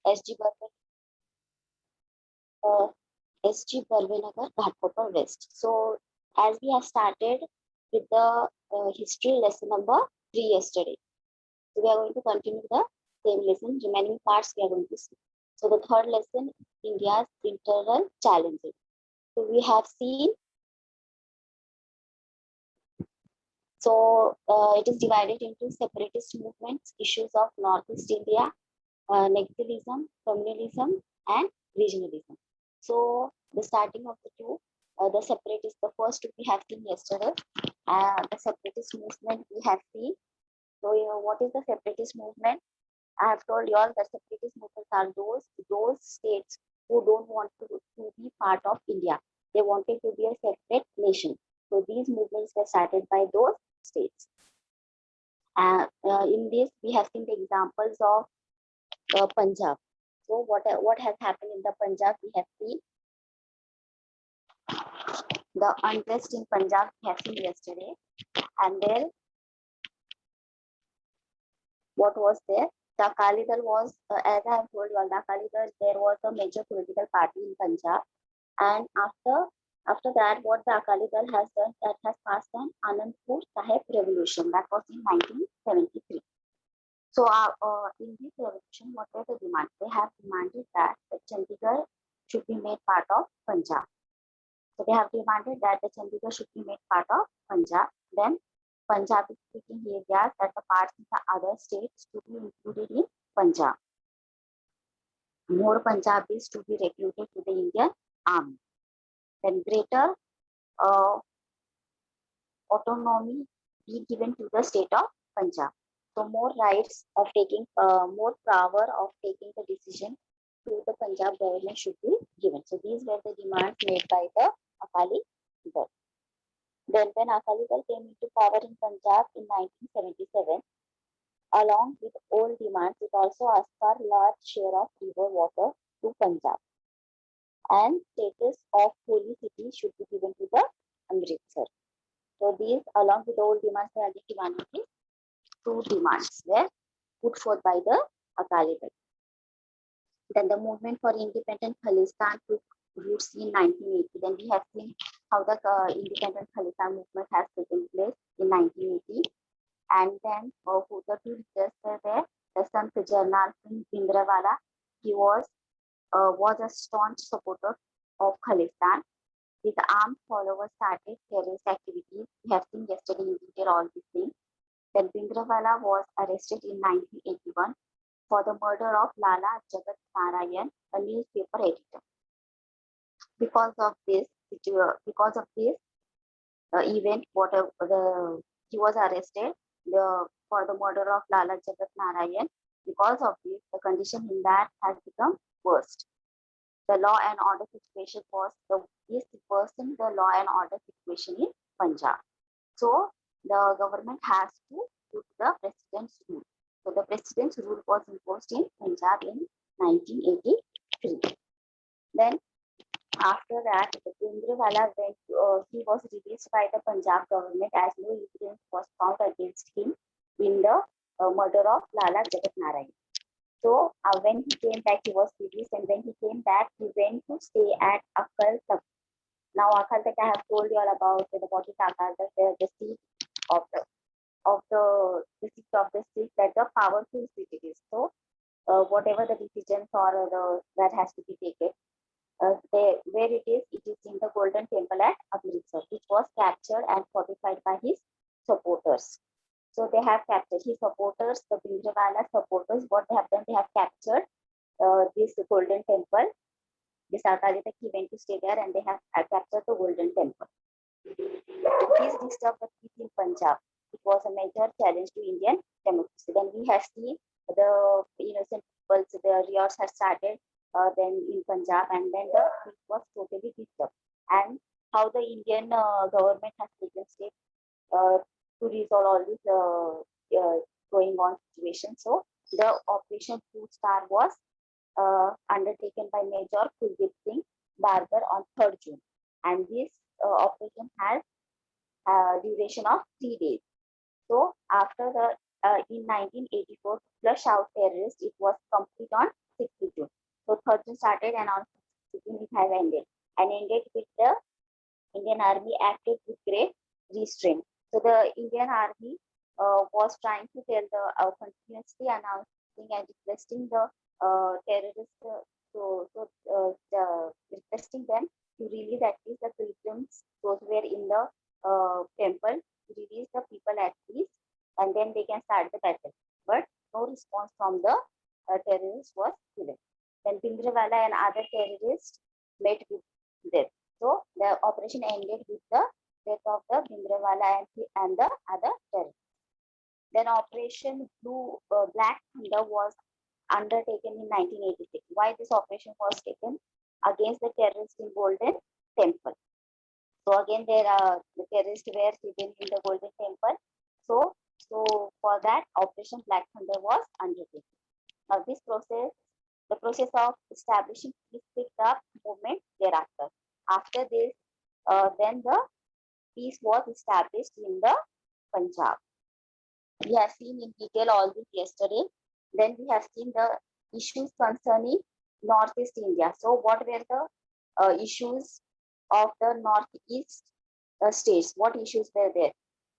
SG Barvenagar, Ghatkopar West. So as we have started with the history lesson number 3 yesterday, so we are going to continue the same lesson. Remaining parts we are going to see. So the third lesson, India's internal challenges. So we have seen. So it is divided into separatist movements, issues of Northeast India, nexalism, communalism, and regionalism. So the starting of the two, the separatist, the first we have seen yesterday, the separatist movement we have seen. So what is the separatist movement? I have told you all that separatist movements are those states who don't want to be part of India. They wanted to be a separate nation. So these movements were started by those states. In this, we have seen the examples of Punjab. So what has happened in the Punjab? We have seen the unrest in Punjab we have seen yesterday, and then what was there? The Akali Dal was, as I have told you, the Akali Dal, there was a major political party in Punjab, and after that, what the Akali Dal has done, that has passed an Anandpur Sahib revolution. That was in 1973. So in this revolution, what were the demands? They have demanded that the Chandigarh should be made part of Punjab. So they have demanded that the Chandigarh should be made part of Punjab. Then Punjabi speaking areas, that the parts in the other states to be included in Punjab. More Punjabis to be recruited to the Indian army. Then greater autonomy be given to the state of Punjab. So more rights of taking, more power of taking the decision to the Punjab government should be given. So these were the demands made by the Akali Dal. Then when Akali Dal came into power in Punjab in 1977, along with all demands, it also asked for large share of river water to Punjab. And status of holy city should be given to the Amritsar. So these, along with all demands, they are the demanding two demands were put forth by the Akali Dal. Then the movement for independent Khalistan took roots in 1980. Then we have seen how the independent Khalistan movement has taken place in 1980. And then who the two leaders were there, the Sant Jarnal Singh Bhindranwala, he was a staunch supporter of Khalistan. His armed followers started terrorist activities. We have seen yesterday in detail all these things. Then Bhindranwala was arrested in 1981 for the murder of Lala Jagat Narayan, a newspaper editor. Because of this event, he was arrested for the murder of Lala Jagat Narayan. Because of this, the condition in that has become worse. The law and order situation was worsened the law and order situation in Punjab. So the government has to put the president's rule. So the president's rule was imposed in Punjab in 1983. Then after that, Bhindranwala he was released by the Punjab government as no evidence was found against him in the murder of Lala Jagat Narayan. So when he came back, he was released, and when he came back, he went to stay at Akal Tak. Now Akal Tak, I have told you all about what is Akal Tak, the seat of the state, that the powerful seat it is. So whatever the decisions or that has to be taken, where it is in the Golden Temple at Amritsar, which was captured and fortified by his supporters. So they have captured his supporters, the Bhindranwala supporters. What they have done, they have captured this Golden Temple. This Akali Tak, he went to stay there, and they have captured the Golden Temple. This disturbed the peace in Punjab. It was a major challenge to Indian democracy. Then we have seen the innocent people, the riots have started then in Punjab, and then the peace was totally disturbed. And how the Indian government has taken steps to resolve all this going on situation. So the Operation Food Star was undertaken by Major Kuldeep Singh Barber on 3rd June. And this operation has a duration of 3 days. So after in 1984, flush out terrorists, it was complete on 6th June. operation started and on 16 it has ended and ended with the Indian Army acted with great restraint. So the Indian Army was trying to tell the continuously announcing and requesting the terrorists requesting them to release at least the pilgrims, those who were in the temple, to release the people at least, and then they can start the battle. But no response from the terrorists was given. Then Bhindranwala and other terrorists met with death. So the operation ended with the death of the Bhindranwala and the other terrorists. Then Operation Black Thunder was undertaken in 1986. Why this operation was taken? Against the terrorists in Golden Temple. So again, the terrorists were hidden in the Golden Temple. So for that, Operation Black Thunder was undertaken. Now the process of establishing peace picked up movement thereafter. After this, then the peace was established in the Punjab. We have seen in detail all this yesterday. Then we have seen the issues concerning Northeast India. So what were the issues of the Northeast states? What issues were there?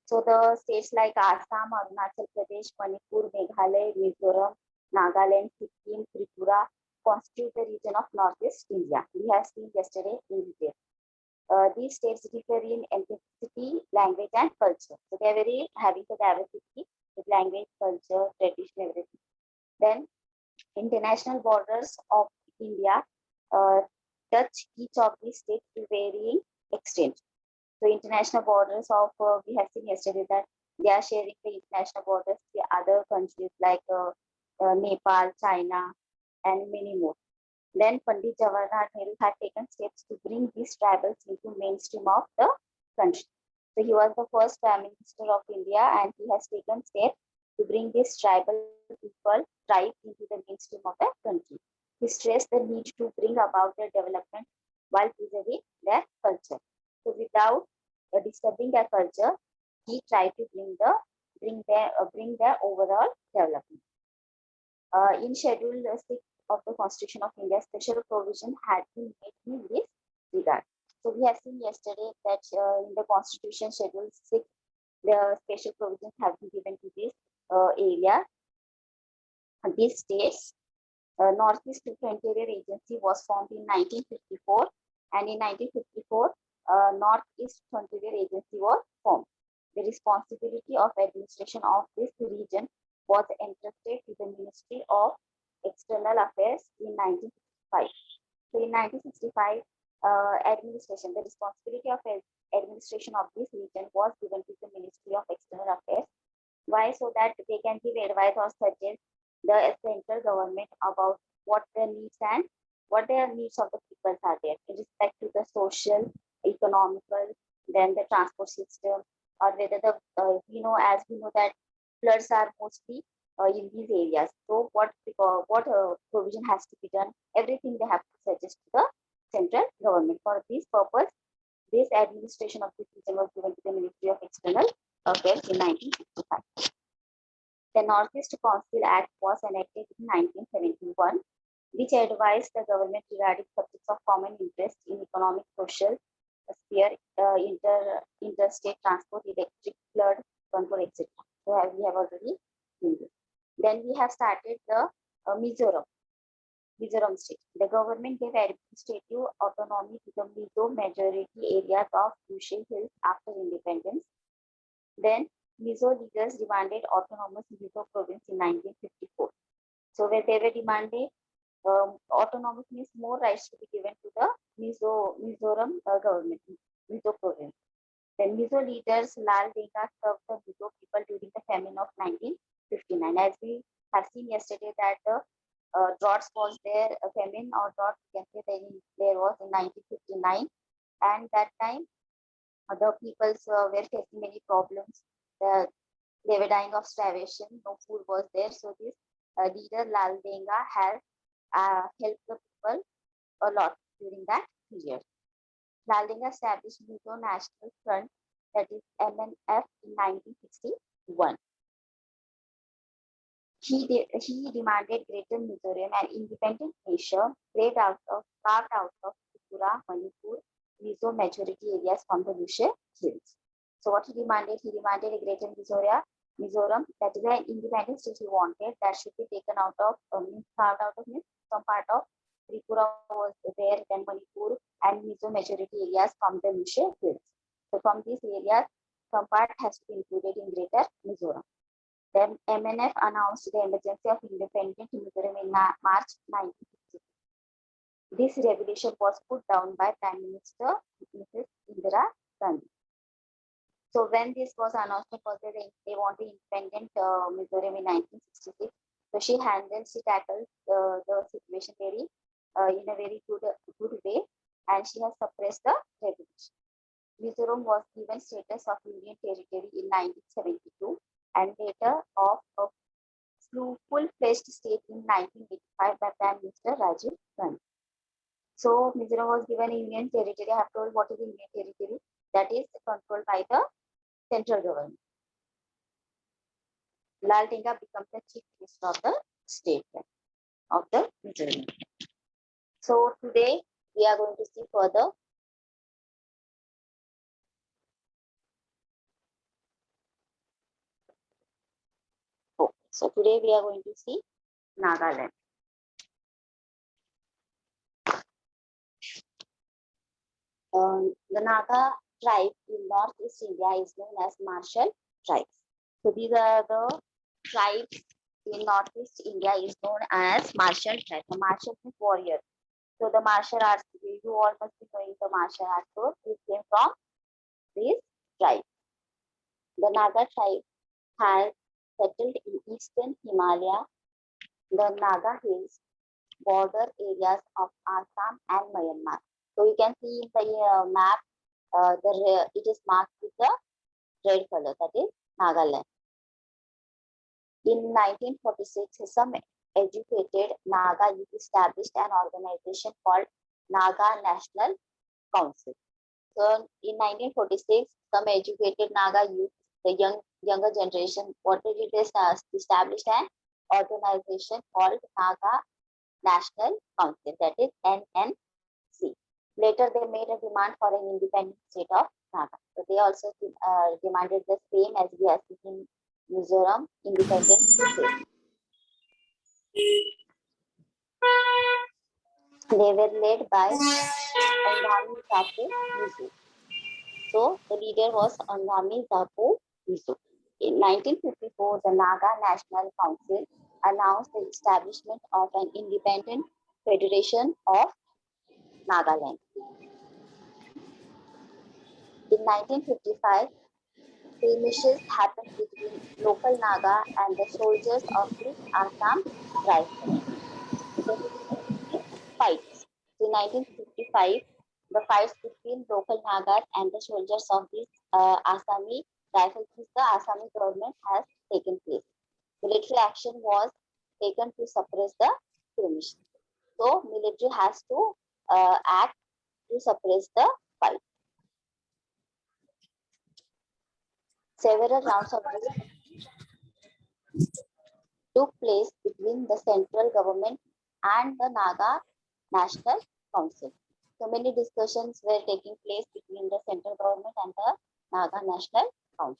So the states like Assam, Arunachal Pradesh, Manipur, Meghalaya, Mizoram, Nagaland, Sikkim, Tripura constitute the region of Northeast India. We have seen yesterday in detail. These states differ in ethnicity, language, and culture. So they are very having the diversity with language, culture, tradition, everything. Then international borders of India touch each of these states to varying extent. So international borders of we have seen yesterday that they are sharing the international borders with other countries like Nepal, China, and many more. Then Pandit Jawaharlal Nehru had taken steps to bring these tribals into mainstream of the country. So he was the first Prime Minister of India, and he has taken steps to bring these tribes into the mainstream of the country. He stressed the need to bring about their development while preserving their culture. So without disturbing their culture, he tried to bring their overall development. In Schedule 6 of the Constitution of India, special provision had been made in this regard. So we have seen yesterday that in the Constitution Schedule 6, the special provisions have been given to this area. And these states, Northeast Frontier Agency was formed in 1954, and in 1954, Northeast Frontier Agency was formed. The responsibility of administration of this region was entrusted to the Ministry of External Affairs in 1965. So in 1965, the responsibility of administration of this region was given to the Ministry of External Affairs. Why? So that they can give advice or suggest the central government about what their needs and what their needs of the people are there in respect to the social, economical, then the transport system, or whether the as we know that floods are mostly in these areas. So what provision has to be done? Everything they have to suggest to the central government. For this purpose, this administration of this region was given to the Ministry of External Affairs in 1965. The Northeast Council Act was enacted in 1971, which advised the government regarding subjects of common interest in economic, social sphere, interstate transport, electric, flood control, etc. So we have already seen this. Then we have started the Mizoram state. The government gave administrative autonomy to the Mizo majority areas of Ushe Hills after independence. Then Mizo leaders demanded autonomous Mizo province in 1954. So where they were demanding autonomous means more rights to be given to the Mizoram government, Mizo province. Then Mizo leaders Lal Denga served the Mizo people during the famine of 1959. As we have seen yesterday that the droughts was there, a famine or drought, we can say there was in 1959, and that time the peoples were facing many problems. They were dying of starvation, no food was there. So this leader Lal Denga has helped the people a lot during that period. Lal Denga established Mizo National Front, that is MNF, in 1961. He demanded Greater Mizoram, an independent nation carved out of Tripura, Manipur, Mizo majority areas from the Lushe Hills. So what he demanded a Greater Mizoram, that is an independent state he wanted, that should be taken out of, carved out of some part of Tripura was there, then Manipur and Mizo majority areas from the Lushe Hills. So from these areas, some part has to be included in Greater Mizoram. Then MNF announced the emergency of independent Mizoram in March 1960. This revolution was put down by Prime Minister Mrs. Indira Gandhi. So when this was announced, was that they wanted independent Mizoram in 1966. So she tackled the situation in a very good way, and she has suppressed the revolution. Mizoram was given status of Union Territory in 1972 and later of a full-fledged state in 1985 by Prime Minister Rajiv Gandhi. So Mizoram was given a Union Territory. I have told what is Union Territory. That is controlled by the central government. Lal Tenga becomes the chief minister of the state of the Mizoram. So today we are going to see further. So today we are going to see Nagaland. The Naga tribe in Northeast India is known as martial tribes. So these are the tribes in Northeast India is known as martial tribes. The martial means warrior. So the martial arts, you all must be knowing the martial arts. So this came from this tribe. The Naga tribe has settled in eastern Himalaya, the Naga Hills, border areas of Assam and Myanmar. So you can see in the map, it is marked with the red color, that is Nagaland. In 1946, some educated Naga youth established an organization called Naga National Council. So in 1946, some educated Naga youth, the younger generation, what did it established an organization called Naga National Council, that is NNC. Later, they made a demand for an independent state of Naga. So they also demanded the same as we are seeking Mizoram independent state. They were led by Untitled. So the leader was Untitled. In 1954, the Naga National Council announced the establishment of an independent federation of Nagaland. In 1955, skirmishes happened between local Naga and the soldiers of the Assam Rifles. Fights. In 1955, the fights between local Nagas and the soldiers of the Assami Rifles, the Assami government has taken place. Military action was taken to suppress the skirmishes. So, military has to act to suppress the fight. Several rounds of this took place between the central government and the Naga National Council. So many discussions were taking place between the central government and the Naga National Council.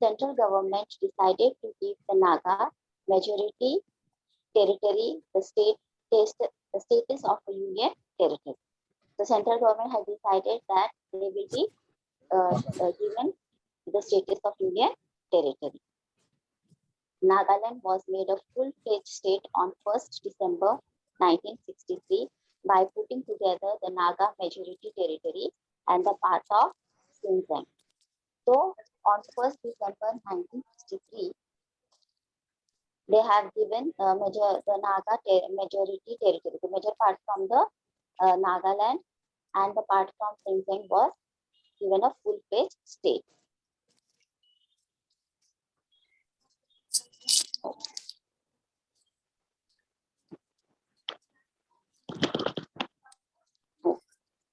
Central government decided to give the Naga majority territory the status of a union territory. The central government has decided that they will be given the status of union territory. Nagaland was made a full-fledged state on 1st December 1963 by putting together the Naga majority territory and the part of Xinjiang. So, on 1st December 1963, they have given the Naga majority territory, the major part from the Nagaland and the part from Xinjiang was given a full-fledged state.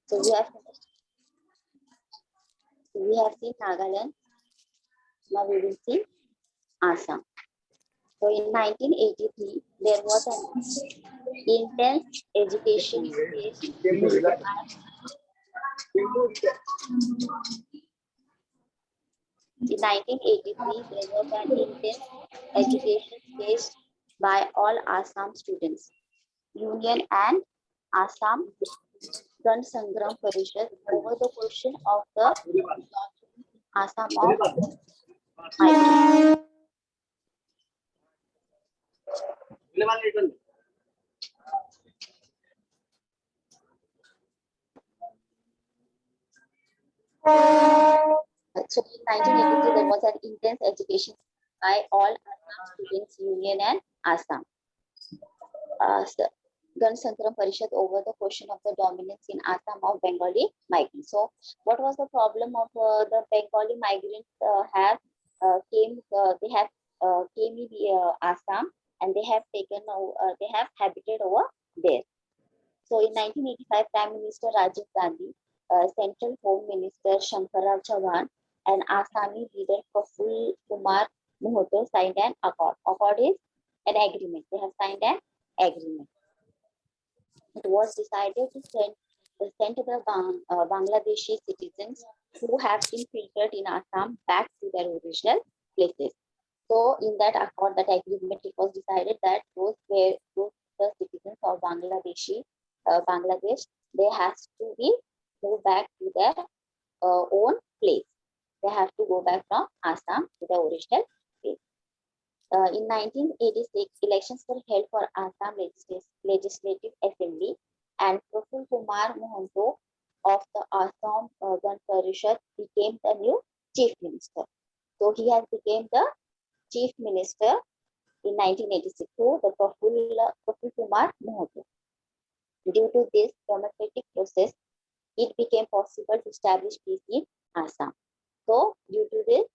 So we have seen Nagaland. Now we will see Assam. So in 1983, there was an intense education phase. In 1983, there was an intense education faced by all Assam students. Union and Assam Gan Sangram Parishad over the question of the Assam of migrants. So in 1983, there was an intense education by all Assam Students Union and Assam. Gan Sangram Parishad over the question of the dominance in Assam of Bengali migrants. So, what was the problem of the Bengali migrants they have came in Assam and they have they have habited over there. So, in 1985, Prime Minister Rajiv Gandhi, Central Home Minister Shankarrao Chauhan, and Assami leader Praful Kumar Mohoto signed an accord. Accord is an agreement. They have signed an agreement. It was decided to send the Bangladeshi citizens who have been filtered in Assam back to their original places. So, in that accord, that agreement, it was decided that those the citizens of Bangladesh, they have to be moved back to their own place. They have to go back from Assam to the original place. In 1986, elections were held for Assam Legislative Assembly, and Praful Kumar Mohanto of the Assam Gan Parishad became the new chief minister. So he has become the chief minister in 1986 to the Praful Kumar Mohanto. Due to this democratic process, it became possible to establish peace in Assam. So due to this,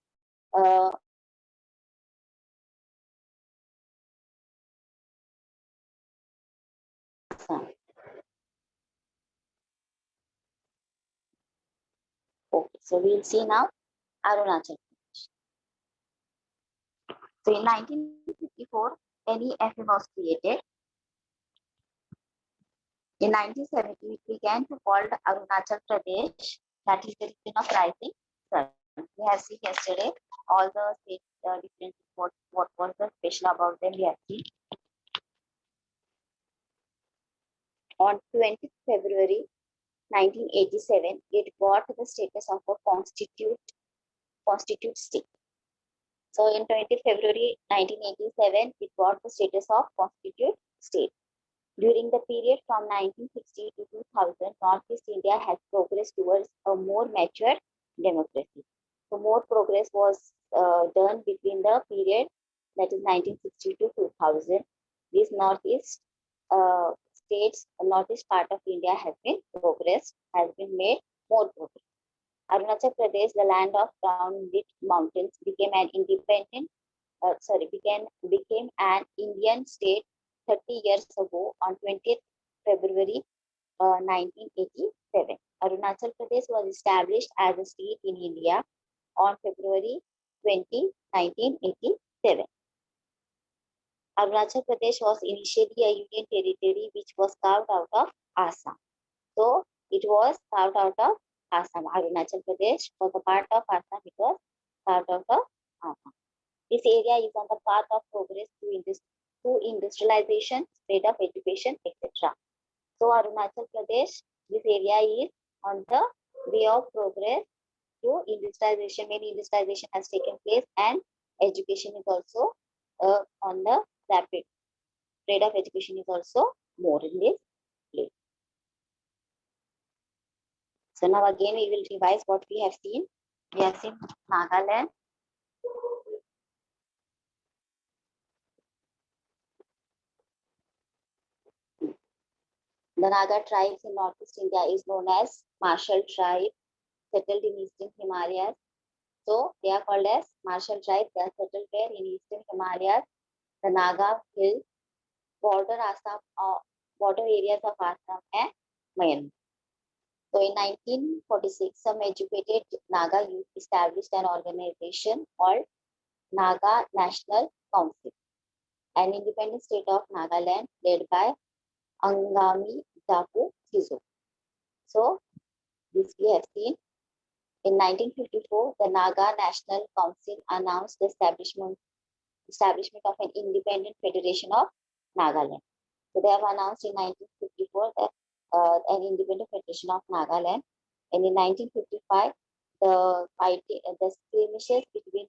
Assam. Okay, so we'll see now Arunachal. So in 1954, NEF was created. In 1970, it began to called Arunachal Pradesh, that is the region of rising sun. We have seen yesterday all the state differences, what was the special about them, we have seen. On 20th February 1987, it got the status of a constitute state. So in 20th February 1987, it got the status of constitute state. During the period from 1960 to 2000, Northeast India has progressed towards a more mature democracy. So more progress was done between the period that is 1960 to 2000. These Northeast Northeast part of India has been made more progress. Arunachal Pradesh, the land of crown-lit mountains, became an Indian state 30 years ago on 20th February 1987. Arunachal Pradesh was established as a state in India on February 20, 1987. Arunachal Pradesh was initially a union territory which was carved out of Assam. So it was carved out of Assam. Arunachal Pradesh was a part of Assam. It was carved out of Assam. This area is on the path of progress to industrialization, spread of education, etc. So Arunachal Pradesh, this area is on the way of progress to industrialization. Many industrialization has taken place, and education is also on the rapid. Rate of education is also more in this place. So now again we will revise what we have seen. We have seen Nagaland. The Naga tribes in Northeast India is known as martial tribe, settled in Eastern Himalayas. So they are called as martial tribes. They are settled there in Eastern Himalayas, the Naga Hills, border areas of Assam and Myanmar. So in 1946, some educated Naga youth established an organization called Naga National Council. an independent state of Nagaland led by Angami Daku Kizo. So this we have seen. In 1954, the Naga National Council announced the establishment of an independent federation of Nagaland. So they have announced in 1954 that an independent federation of Nagaland, and in 1955 the skirmishes between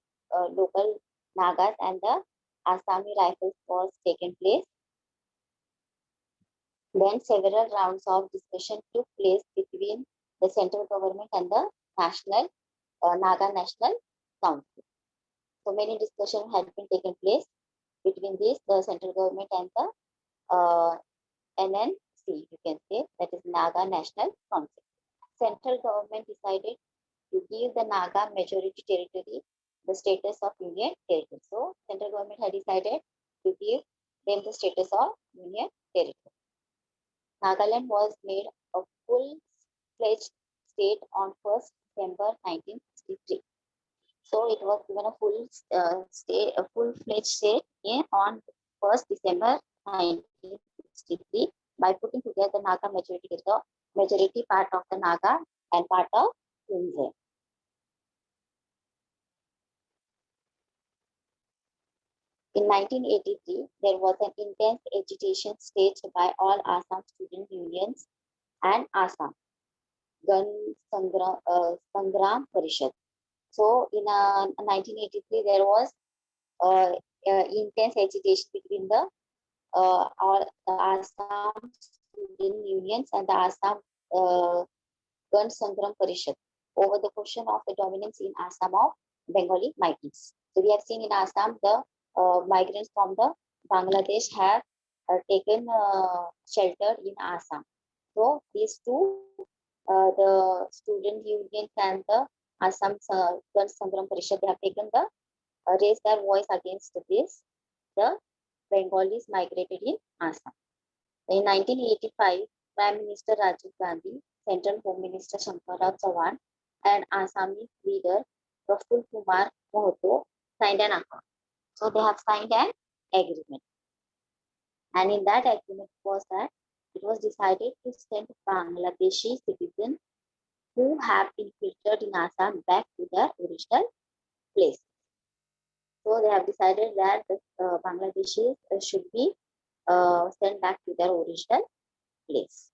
local Nagas and the Assami rifles was taken place. Then several rounds of discussion took place between the central government and the national Naga National Council. So many discussions had been taken place between the central government and the NNC, you can say, that is Naga National Council. Central government decided to give the Naga majority territory the status of union territory. So central government had decided to give them the status of union territory. Nagaland was made a full-fledged state on 1st December 1963. So it was given a full-fledged state on 1st December 1963 by putting together Naga majority part of the Naga and part of Hunze. In 1983, there was an intense agitation staged by all Assam student unions and Assam Gan Sangram Parishad. So in 1983, there was intense agitation between the Assam student unions and the Assam Gan Sangram Parishad over the question of the dominance in Assam of Bengali migrants. So we have seen in Assam the migrants from the Bangladesh have taken shelter in Assam. So these two, the student unions and the Assam Gan Sangram Parishad, they have taken the raised their voice against this. The Bengalis migrated in Assam. In 1985, Prime Minister Rajiv Gandhi, Central Home Minister Shankarrao Chauhan, and Assamese leader Praful Kumar Mohoto signed an accord. So they have signed an agreement. And in that agreement was that it was decided to send Bangladeshi citizens who have infiltrated in Assam back to their original place. So they have decided that the Bangladeshis should be sent back to their original place.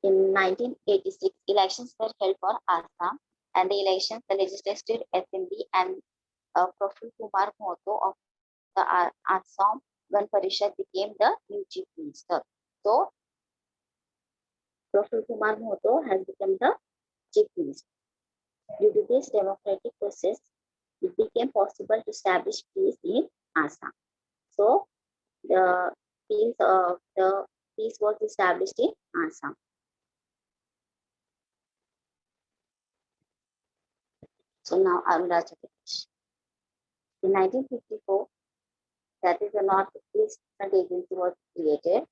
In 1986, elections were held for Assam, and the elections, the Legislative Assembly and Praful Kumar Mohoto of the Assam Gan Parishad became the new chief minister. So, Praful Kumar Mohoto has become the chief minister. Due to this democratic process, it became possible to establish peace in Assam. So, the peace was established in Assam. So now Arunachal Pradesh. In 1954, that is the Northeast Agency was created.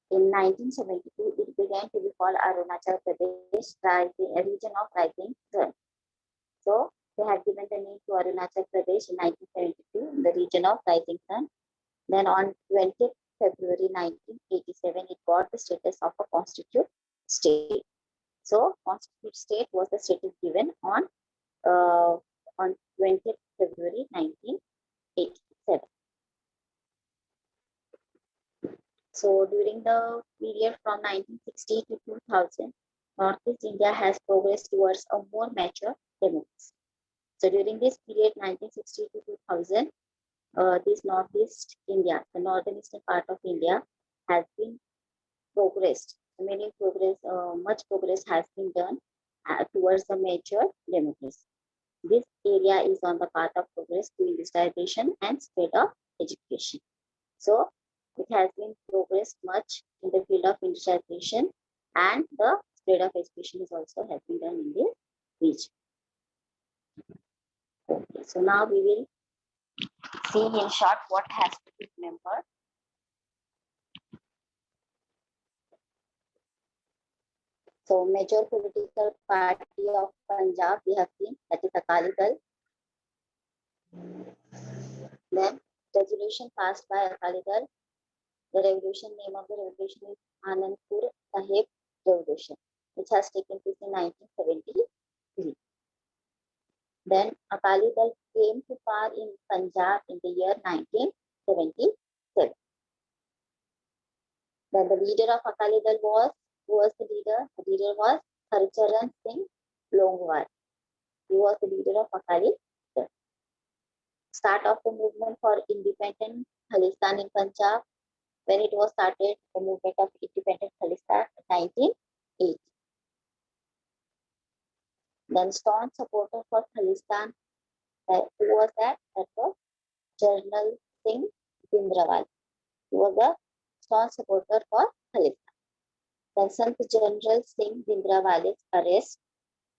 In 1972, it began to be called Arunachal Pradesh, a region of rising sun. So they had given the name to Arunachal Pradesh in 1972, the region of rising sun. Then on 20th February 1987, it got the status of a constitute state. So constitute state was the status given on 20th February 1987. So during the period from 1960 to 2000, Northeast India has progressed towards a more mature democracy. So during this period, 1960 to 2000, this Northeast India, the northern eastern part of India, has been progressed. Much progress has been done towards a mature democracy. This area is on the path of progress to industrialization and spread of education. So it has been progressed much in the field of industrialization, and the spread of education is also has been done in this region. Okay, so now we will see in short what has to be remembered. So major political party of Punjab we have seen, that is Akali Dal. Then resolution passed by Akali Dal. The revolution name of the revolution is Anandpur Sahib Revolution, which has taken place in 1973. Then Akali Dal came to power in Punjab in the year 1977. Then the leader of Akali Dal was, who was the leader? The leader was Harcharan Singh Longwar. He was the leader of Akali Dal. Start of the movement for independent Khalistan in Punjab. When it was started, the movement of independent Khalistan in 1980. Then staunch supporter for Khalistan, who was that? That was General Singh Bhindranwale. He was the staunch supporter for Khalistan. Then Sant General Singh Bhindranwale's arrest,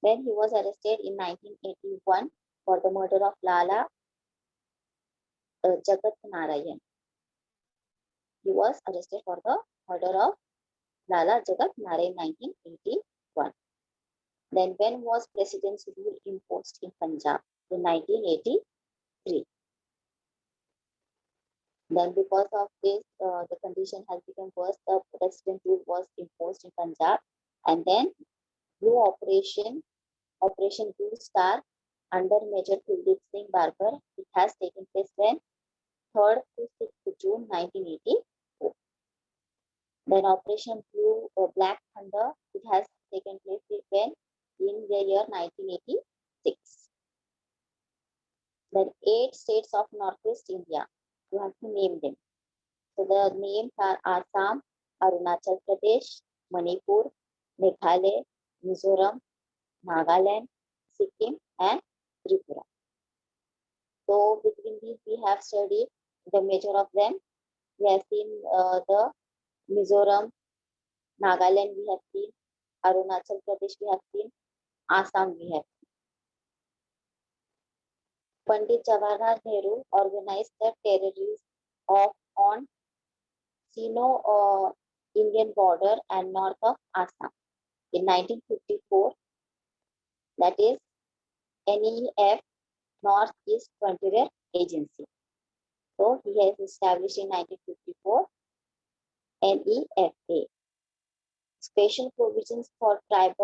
when he was arrested in 1981 for the murder of Lala Jagat Narayan. He was arrested for the murder of Lala Jagat Narayan in 1981. Then when was presidency rule imposed in Punjab? In 1983. Then because of this, the condition has become worse. The president rule was imposed in Punjab. And then Blue Operation Blue Star under Major Kuldeep Singh Barber, it has taken place when 3rd to 6th June 1984. Then Operation Black Thunder, it has taken place when in the year 1986. Then 8 states of Northwest India, you have to name them. So the names are Assam, Arunachal Pradesh, Manipur, Meghalaya, Mizoram, Nagaland, Sikkim, and Tripura. So between these, we have studied the major of them. We have seen the Mizoram, Nagaland, we have seen Arunachal Pradesh, we have seen Assam, we have seen. Pandit Jawaharlal Nehru organized the territories on CNO Indian border and north of Assam in 1954. That is NEF, Northeast Frontier Agency. So he has established in 1954 NEFA. Special provisions for tribes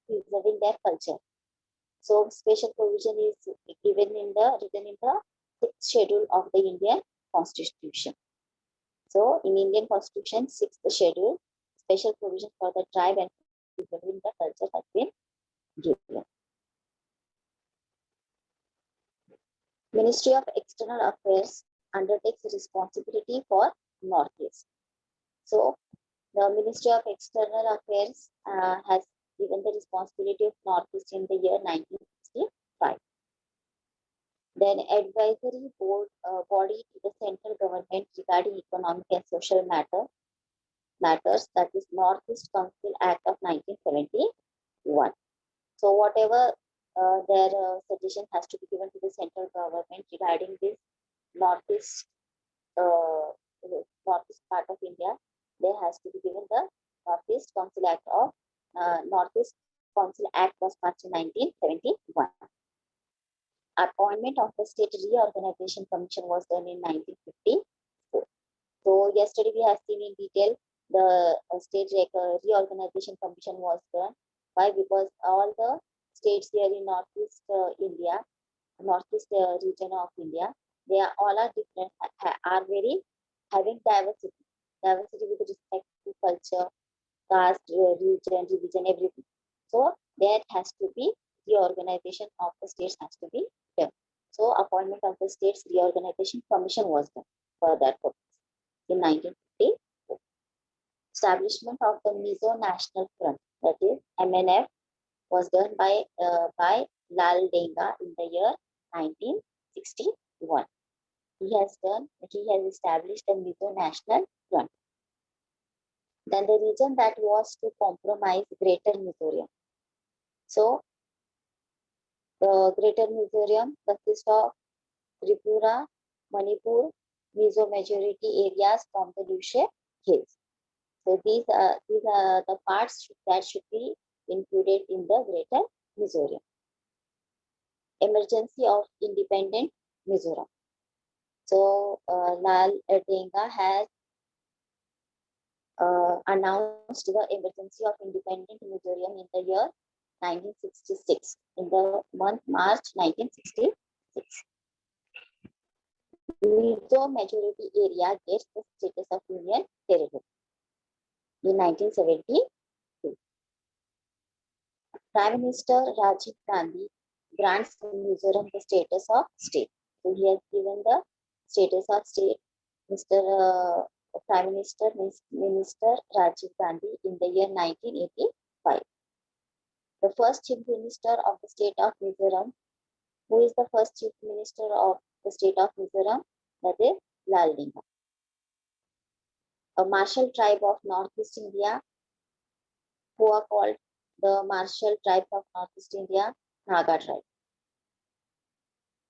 preserving their culture. So special provision is written in the 6th schedule of the Indian Constitution. So in Indian Constitution, 6th schedule, special provision for the tribe and preserving the culture has been given. Ministry of External Affairs undertakes responsibility for Northeast. So the Ministry of External Affairs has given the responsibility of Northeast in the year 1965. Then advisory body to the central government regarding economic and social matters, that is Northeast Council Act of 1971. So whatever their suggestion has to be given to the central government regarding this Northeast part of India, there has to be given the Northeast Council Act of Northeast Council Act was passed in 1971. Appointment of the State Reorganization Commission was done in 1954. So yesterday we have seen in detail the State Reorganization Commission was done. Why? Because all the states here in Northeast India, Northeast region of India, they are all are different, are very having diversity with respect to culture, caste, religion, everything. So there has to be reorganization of the states has to be done. So appointment of the States Reorganization Commission was done for that purpose in 1954. Establishment of the Mizo National Front, that is MNF, was done by Lal Denga in the year 1961. He has established the Mizo National Front. Then the region that was to compromise Greater Mizoram. So the Greater Mizoram consists of Tripura, Manipur, Mizo majority areas from the Lushe Hills. So these are the parts that should be included in the Greater Mizoram. emergency of independent Mizoram. So Lal Denga has announced the emergency of independent Mizoram in the year 1966, in the month March 1966. Mizo majority area gets the status of Union Territory in 1972. Prime Minister Rajiv Gandhi grants Mizoram the status of state. So he has given the status of state. Mr. Prime Minister Minister Rajiv Gandhi in the year 1985. The first Chief Minister of the state of Mizoram. Who is the first Chief Minister of the state of Mizoram? That is Lal Denga. A martial tribe of Northeast India, who are called the martial tribe of Northeast India, Naga tribe.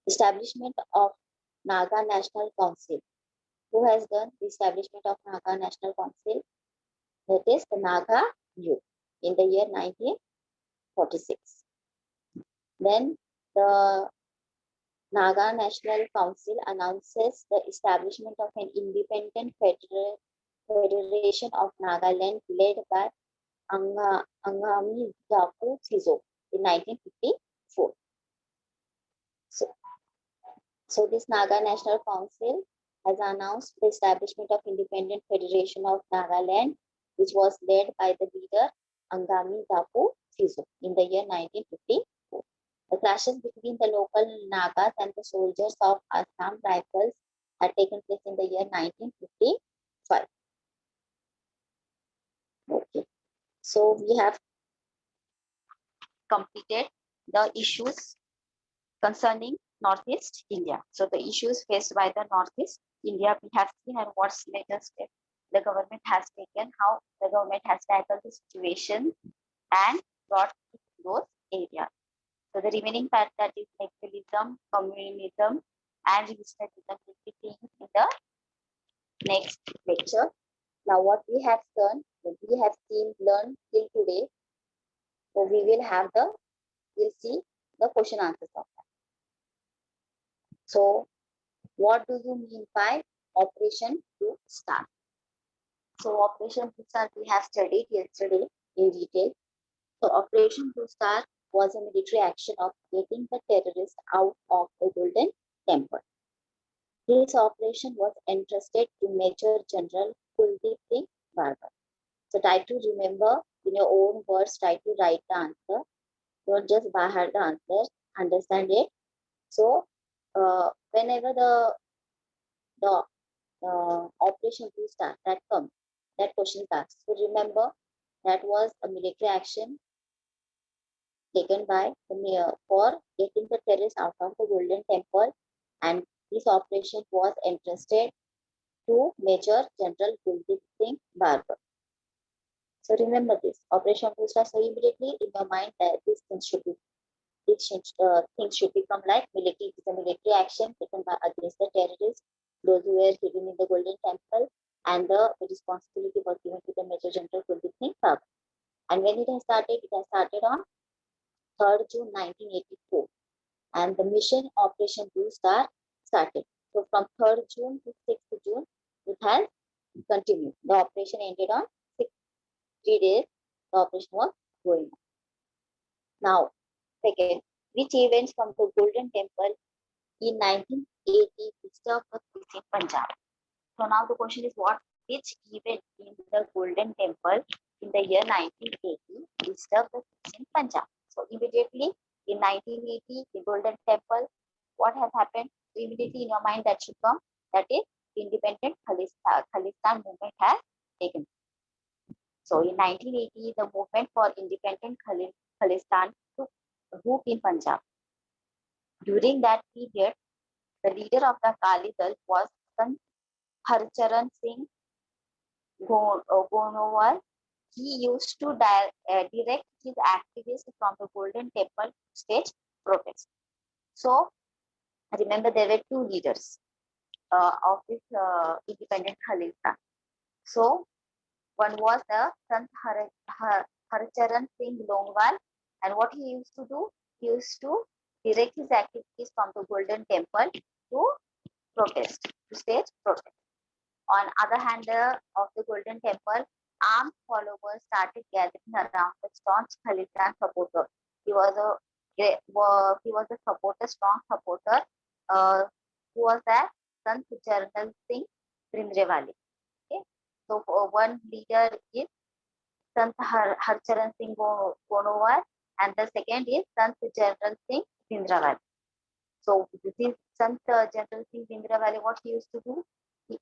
Establishment of Naga National Council. Who has done the establishment of Naga National Council? That is the Naga youth in the year 1946. Then the Naga National Council announces the establishment of an independent federation of Nagaland led by Angami Japu Sizo in 1954. So this Naga National Council has announced the establishment of independent federation of Nagaland, which was led by the leader Angami Japu Sizo in the year 1954. The clashes between the local Nagas and the soldiers of Assam Rifles had taken place in the year 1955. Okay, so we have completed the issues concerning Northeast India. So the issues faced by the Northeast India we have seen, and what latest step the government has taken, how the government has tackled the situation and brought those areas. So the remaining part, that is nationalism, communism, and regionalism, will be seen in the next lecture. Now, what we have learned till today, so we'll see the question answers of that. So, what do you mean by Operation Blue Star? So, Operation Blue Star we have studied yesterday in detail. So, Operation Blue Star was a military action of getting the terrorists out of the Golden Temple. This operation was entrusted to Major General Kuldeep Singh Barber. So try to remember in your own words, try to write the answer. Don't just by heart the answer, understand it. So whenever the Operation Blue Star that comes, that question is asked. So remember that was a military action taken by the mayor for getting the terrorists out of the Golden Temple, and this operation was entrusted to Major General Kuldeep Singh Barber. So remember this Operation Blue Star. So immediately in your mind that these things should become like military. It's a military action taken by against the terrorists, those who were hidden in the Golden Temple, and the responsibility was given to the Major General Kuldeep Singh Barber. And when it has started on 3rd June 1984, and the mission Operation Blue Star started. So from 3rd June to 6th June, it has continued. The operation ended on 3 days. The operation was going on. Now, second, which events from the Golden Temple in 1980 disturbed the peace in Punjab? So now the question is which event in the Golden Temple in the year 1980 disturbed the peace in Punjab? So immediately in 1980, the Golden Temple, what has happened? So immediately in your mind that should come, that is independent Khalistan movement has taken. So in 1980, the movement for independent Khalistan took root in Punjab. During that period, the leader of the Akali Dal was Sant Harcharan Singh Gonowal. He used to direct his activists from the Golden Temple to stage protest. So remember there were two leaders of this independent Khalistan. So one was the Sant Harcharan Singh Longwal, and what he used to do, he used to direct his activities from the Golden Temple to protest, to stage protest. On other hand, of the Golden Temple, armed followers started gathering around the staunch Khalistan supporter. He was a supporter, strong supporter, uh, who was that Sant Jarnal Singh Brindrewale. Okay, so one leader is Sant Harcharan Singh Gonowar, and the second is Sant Jarnal Singh Brindrewale. So this is Sant General Singh Bhimrao. What he used to do,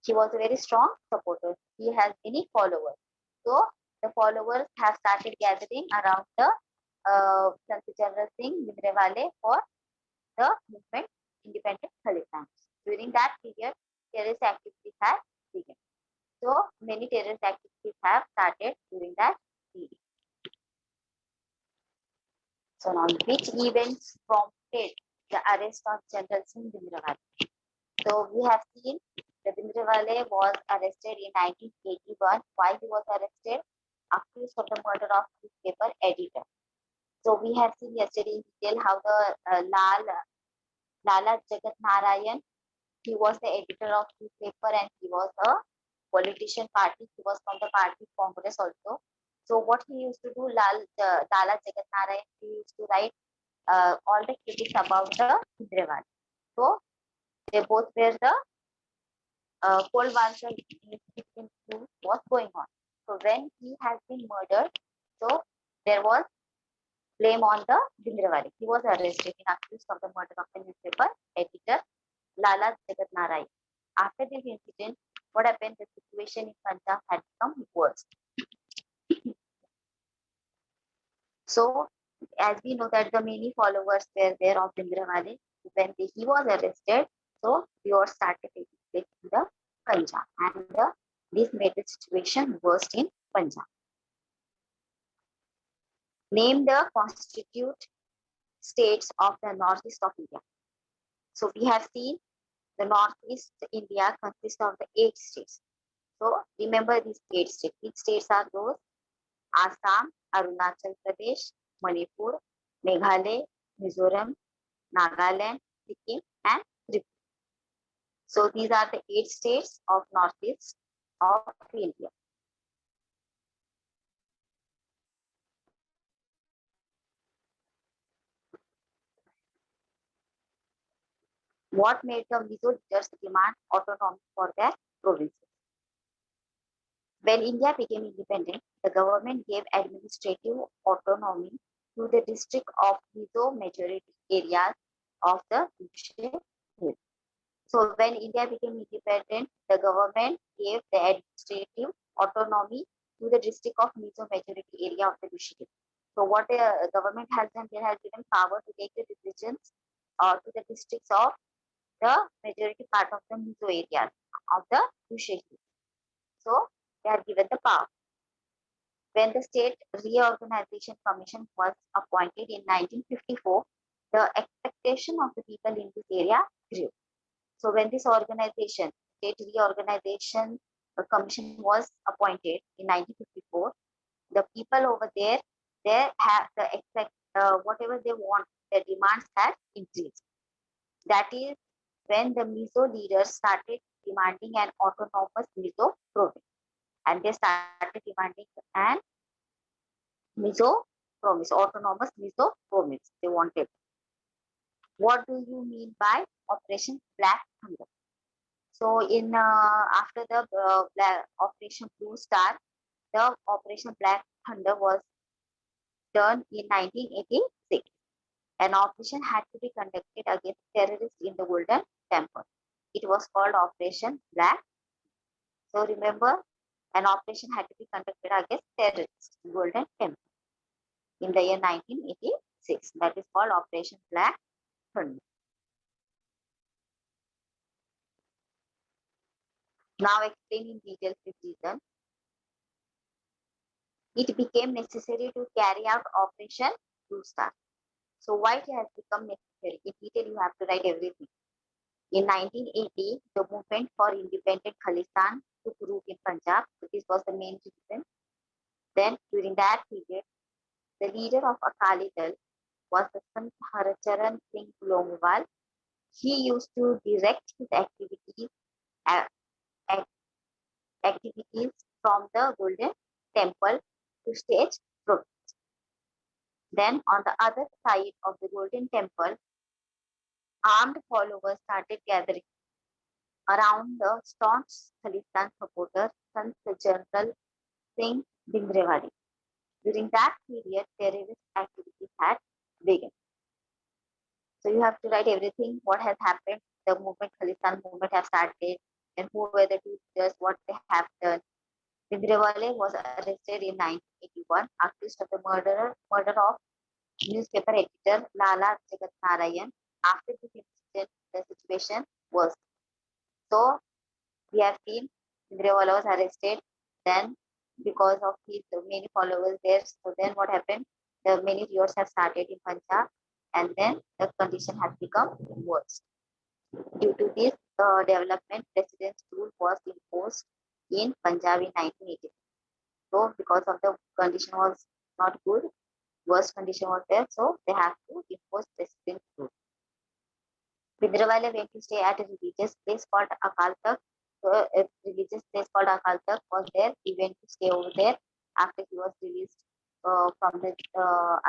he was a very strong supporter. He has many followers. So the followers have started gathering around the Sant General Singh Bhimrao for the movement independent Khalistan. During that period, terrorist activities have begun. So many terrorist activities have started during that period. So now, which events prompted the arrest of General Singh Bhimrao? So we have seen Rabindrawale was arrested in 1981. Why he was arrested? Accused of the murder of newspaper editor. So we have seen yesterday in detail how the Lala Jagat Narayan, he was the editor of newspaper and he was a politician party. He was from the party Congress also. So what he used to do, Lala Jagat Narayan, he used to write all the critics about the Bhimrao. So they both were the Cold War was going on. So when he has been murdered, so there was blame on the Bhimrao. He was arrested in accused of the murder of the newspaper editor Lala Jagat Narayan. After this incident, what happened? The situation in Punjab had become worse. So as we know that the many followers were there of Bhimrao when he was arrested, so war started taking place in the Punjab, and this made the situation worse in Punjab. Name the constitute states of the northeast of India. So we have seen the northeast India consists of the 8 states. So remember these 8 states. Which states are those? Assam, Arunachal Pradesh, Manipur, Meghalaya, Mizoram, Nagaland, Sikkim, and Tripura. So these are the 8 states of northeast of India. What made the Mizo leaders demand autonomy for their provinces? When India became independent, the government gave administrative autonomy to the district of Mizo majority areas of the Ushe Hills. So when India became independent, the government gave the administrative autonomy to the district of Mizo majority area of the Ushe Hills. So what the government has done, they have given power to take the decisions to the districts of the majority part of the Mizo area of the Ushe Hills. So they are given the power. When the State Reorganization Commission was appointed in 1954, the expectation of the people in this area grew. So when this organization, State Reorganization Commission was appointed in 1954, the people over there, they have the expect whatever they want, their demands had increased. That is when the Mizo leaders started demanding an autonomous Mizo province, and they started demanding an Mizo province, autonomous Mizo province. They wanted. What do you mean by Operation Black Thunder? So in after the Operation Blue Star, the Operation Black Thunder was done in 1986. An operation had to be conducted against terrorists in the Golden Temple. It was called Operation Black. So remember, an operation had to be conducted against terrorists in Golden Temple in the year 1986. That is called Operation Black Thunder. Now explain in detail this reason. It became necessary to carry out Operation Blue Star. So why it has become necessary? In detail, you have to write everything. In 1980, the movement for independent Khalistan took root in Punjab. So this was the main reason. Then during that period, the leader of Akali Dal was the Sant Haracharan Singh Longwal. He used to direct his ac- activities from the Golden Temple to stage protest. Then on the other side of the Golden Temple, armed followers started gathering around the staunch Khalistan supporter Sant General Singh Bhindrewale. During that period, terrorist activities had begun. So you have to write everything, what has happened, the movement, Khalistan movement has started, and who were the two leaders, what they have done. Bhindrewale was arrested in 1981, accused of the murder of newspaper editor Lala Jagat Narayan. After this incident, the situation was. So we have seen Bhindrewale was arrested. Then because of his many followers there, so then what happened? The many riots have started in Punjab, and then the condition has become worse. Due to this development, president's rule was imposed in Punjab in 1980. So because of the condition was not good, worst condition was there, so they have to impose president's rule. Bhindrewale went to stay at a religious place called Akal Takht. So a religious place called Akal Takht was there. He went to stay over there after he was released from the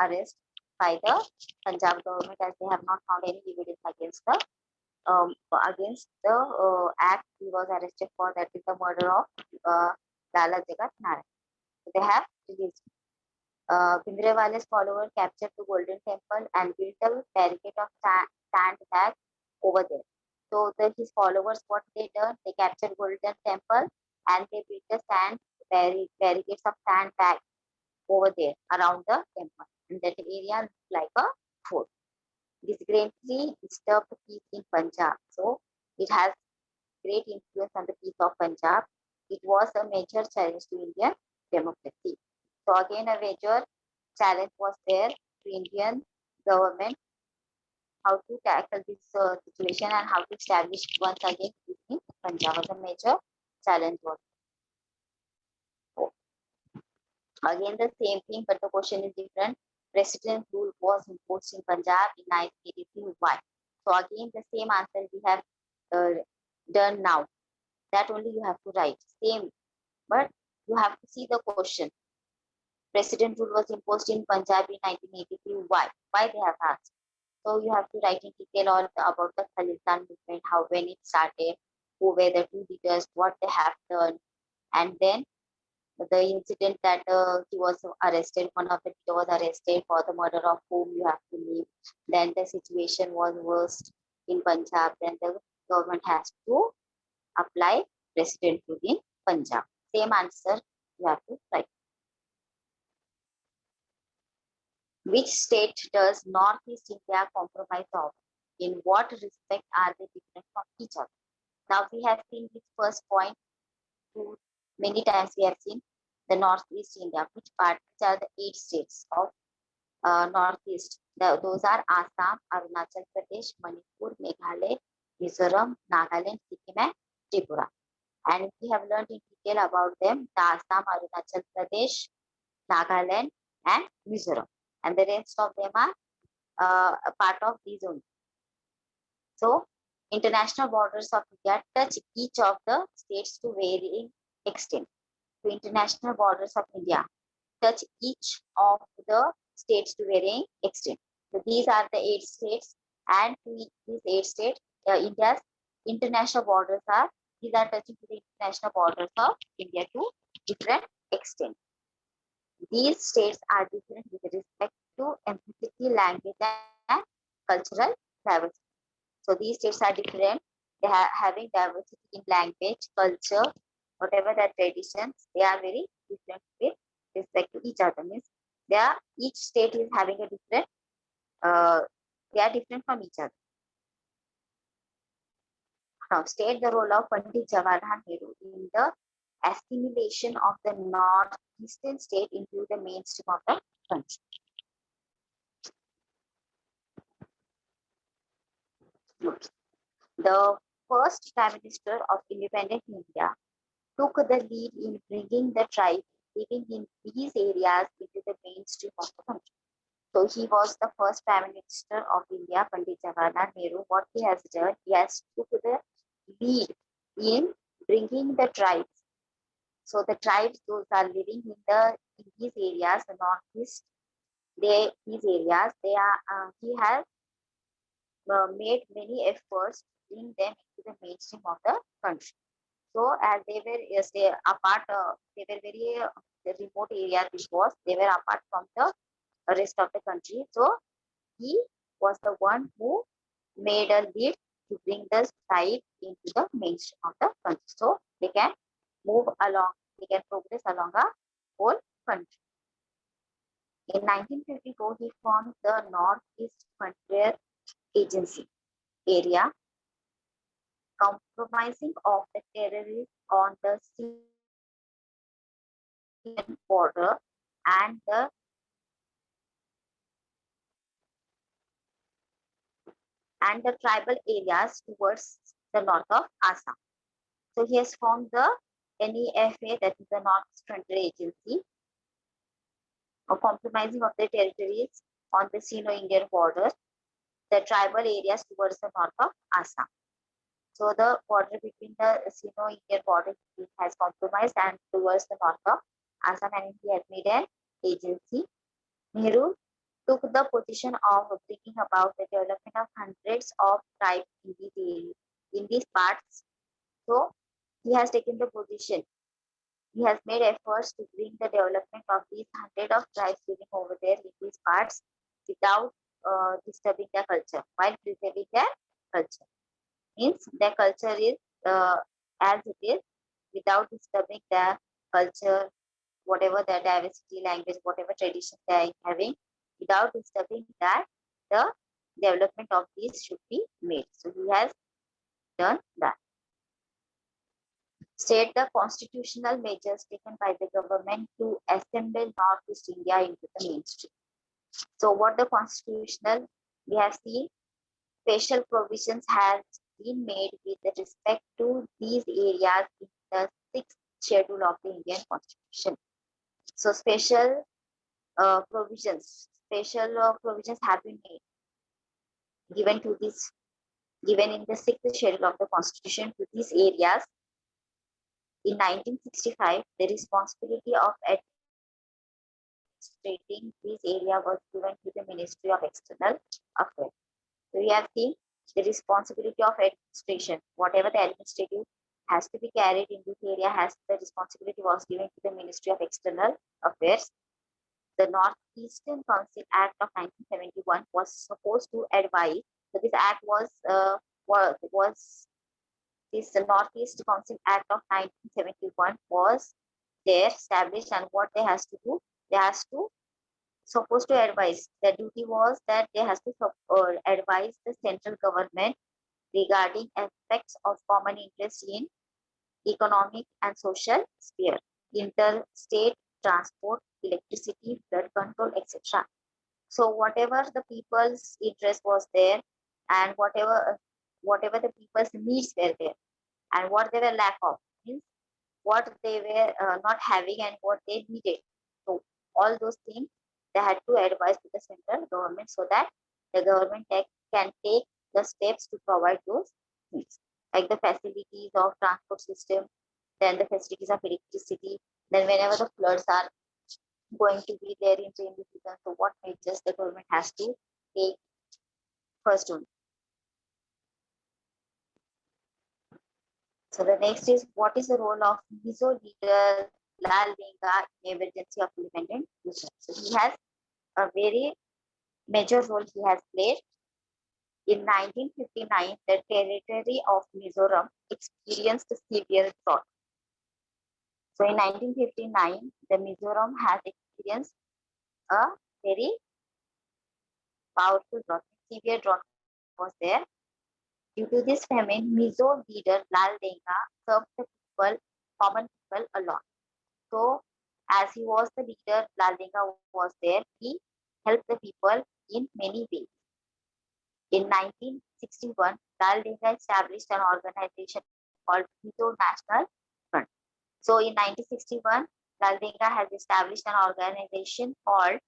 arrest by the Punjab government, as they have not found any evidence against the act he was arrested for, that is the murder of Lala Jagat Narayan. So they have released. Bhindrewale's followers captured the Golden Temple and built a barricade of sandbags over there. So his followers, what they done, they captured Golden Temple and they built a barricades of sandbags over there around the temple. And that area looked like a fort. This greatly disturbed peace in Punjab. So it has great influence on the peace of Punjab. It was a major challenge to Indian democracy. So again, a major challenge was there to Indian government, how to tackle this situation and how to establish once again peace in Punjab was a major challenge. Was again the same thing, but the question is different. President rule was imposed in Punjab in 1983. Why? So again, the same answer we have done now. That only you have to write same, but you have to see the question. President rule was imposed in Punjab in 1983. Why? Why they have asked? So you have to write in detail all about the Khalistan movement, how when it started, who were the two leaders, what they have done, and then the incident that he was arrested, one of the leader was arrested for the murder of whom you have to leave. Then the situation was worst in Punjab. Then the government has to apply president rule in Punjab. Same answer you have to write. Which state does Northeast India compromise of? In what respect are they different from each other? Now we have seen this first point many times. We have seen the Northeast India. Which are the 8 states of Northeast? Those are Assam, Arunachal Pradesh, Manipur, Meghalaya, Mizoram, Nagaland, Sikkim, and Tripura. And we have learned in detail about them: the Assam, Arunachal Pradesh, Nagaland, and Mizoram. And the rest of them are a part of these only. So, international borders of India touch each of the states to varying extent. So, international borders of India touch each of the states to varying extent. So, these are the 8 states, and to these 8 states, India's international borders are, these are touching to the international borders of India to different extent. These states are different with respect to ethnicity, language, and cultural diversity. So these states are different. They are having diversity in language, culture, whatever their traditions. They are very different with respect to each other. Means each state is having a different. They are different from each other. Now, state the role of Pandit Jawaharlal Nehru in the assimilation of the northeastern state into the mainstream of the country. The first Prime Minister of independent India took the lead in bringing the tribe living in these areas into the mainstream of the country. So he was the first Prime Minister of India, Pandit Jawaharlal Nehru. What he has done, he has took the lead in bringing the tribes. So the tribes, those are living in these areas, the northeast, these areas, they are he has made many efforts to bring them into the mainstream of the country. So as they were yes, they apart, they were very the remote area. This was they were apart from the rest of the country. So he was the one who made a lead to bring the tribe into the mainstream of the country. So they can move along, they can progress along a whole country. In 1954, he formed the Northeast Frontier Agency area, compromising of the terrorists on the Syrian border and the tribal areas towards the north of Assam. So he has formed the NEFA, that is the North Frontier Agency, of compromising of the territories on the Sino-Indian border, the tribal areas towards the north of Assam. So the border between the Sino-Indian border has compromised and towards the north of Assam, and he has made an agency. Nehru took the position of bringing about the development of hundreds of tribes in these parts. So he has taken the position. He has made efforts to bring the development of these hundred of tribes living over there in these parts without disturbing their culture, while preserving their culture. Means their culture is as it is without disturbing their culture, whatever their diversity, language, whatever tradition they are having, without disturbing that, the development of these should be made. So he has done that. State the constitutional measures taken by the government to assemble Northeast India into the mainstream. So what the constitutional, we have seen special provisions has been made with respect to these areas in the sixth schedule of the Indian Constitution. So special provisions have been made, given in the sixth schedule of the Constitution to these areas. In 1965, the responsibility of administrating this area was given to the Ministry of External Affairs. So we have seen the responsibility of administration, whatever the administrative has to be carried in this area, has the responsibility was given to the Ministry of External Affairs. The Northeastern Council Act of 1971 was supposed to advise. So this act was this Northeast Council Act of 1971 was there established, and what they has to do, they has to supposed to advise. The duty was that they has to advise the central government regarding aspects of common interest in economic and social sphere, interstate transport, electricity, flood control, etc. So whatever the people's interest was there, and whatever the people's needs were there, and what they were lack of, means what they were not having and what they needed. So all those things they had to advise to the central government, so that the government can take the steps to provide those things, like the facilities of transport system, then the facilities of electricity, then whenever the floods are going to be there in rainy season, so what measures the government has to take first only. So the next is, what is the role of Mizo leader Lal Denga in emergency of independent Gujarat? So he has a very major role he has played. In 1959, the territory of Mizoram experienced severe drought. So in 1959, the Mizoram has experienced a very powerful drought. Severe drought was there. Due to this famine, Mizo leader Lal Denga served the people, common people alone. So as he was the leader, Lal Denga was there. He helped the people in many ways. In 1961, Lal Denga established an organization called Mizo National Front. So in 1961, Lal Denga has established an organization called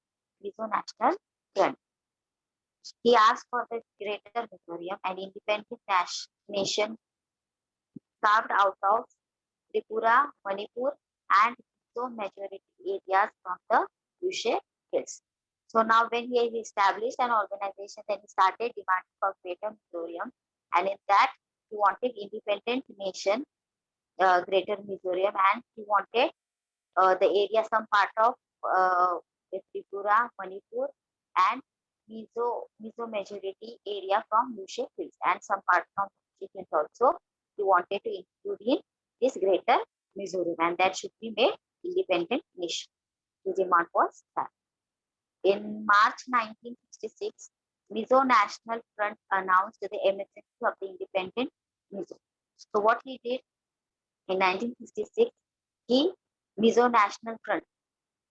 Mizo National front. He asked for the greater Missourium, an independent nation carved out of Tripura, Manipur, and so majority areas from the Yushe Hills. So now when he established an organization, then he started demanding for greater Missourium, and in that he wanted independent nation, greater Missourium, and he wanted the area, some part of Tripura, Manipur, and Mizo majority area from Yushe Hills, and some part from Yushe Hills also he wanted to include in this greater Missouri, and that should be made independent nation. His demand was that. In March 1966, Mizo National Front announced the emergency of the independent Mizo. So what he did in 1966, he Mizo National Front,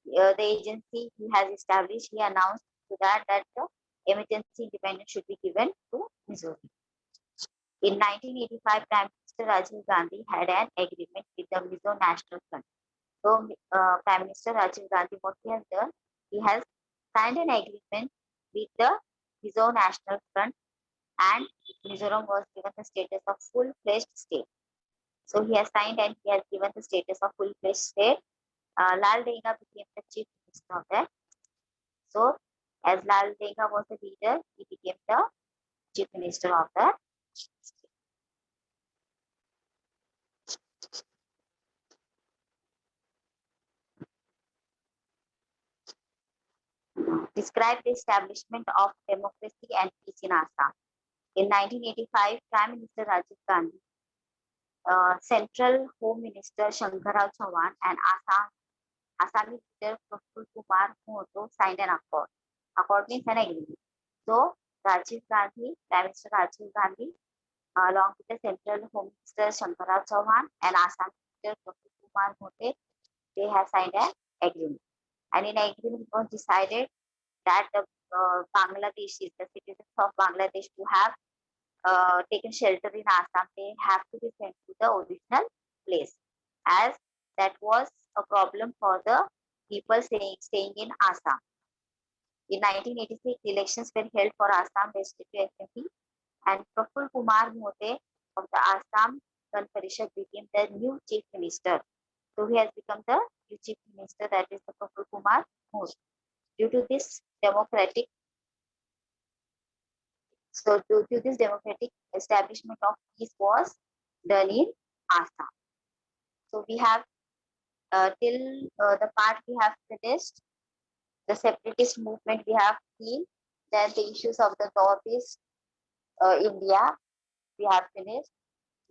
the agency he has established, he announced to that the emergency independence should be given to Missouri. In 1985, Prime Minister Rajiv Gandhi had an agreement with the Mizo National Front. So, Prime Minister Rajiv Gandhi, what he has done, he has signed an agreement with the Mizo National Front, and Mizoram was given the status of full-fledged state. So, he has signed and he has given the status of full-fledged state. Lal Denga became the chief minister of that. So, as Lal Denga was the leader, he became the chief minister of that. Describe the establishment of democracy and peace in Assam. In 1985, Prime Minister Rajiv Gandhi, Central Home Minister Shankarrao Chauhan, and Assami leader Praful Kumar Mohto signed an accord. Accord means an agreement. So, Rajiv Gandhi, Prime Minister Rajiv Gandhi, along with the Central Home Minister Shankarrao Chauhan and Assam leader Praful Kumar Mohto, they have signed an agreement. And in agreement, it was decided that the Bangladeshis, the citizens of Bangladesh who have taken shelter in Assam, they have to be sent to the original place, as that was a problem for the people staying in Assam. In 1986, elections were held for Assam Legislative Assembly, and Praful Kumar Mohte of the Assam Gan Parishad became the new chief minister. So he has become the new chief minister, that is the Praful Kumar Mohte. Due to this democratic establishment of peace was done in Assam. So we have till the part we have finished, the separatist movement we have seen, then the issues of the Northeast India we have finished.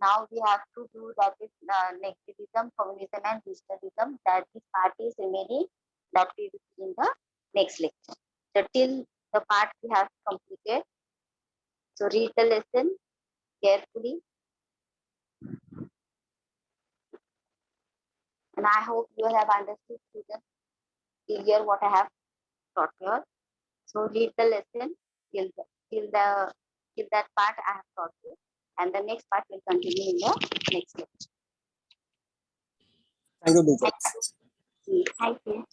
Now we have to do that is negativism, communism, and regionalism. That this part is remaining, that we will see in the next lecture. So till the part we have completed. So read the lesson carefully, and I hope you have understood, students, till here what I have taught you. So read the lesson till that part I have taught you, and the next part will continue in the next lecture. Thank you, teacher. Thank you.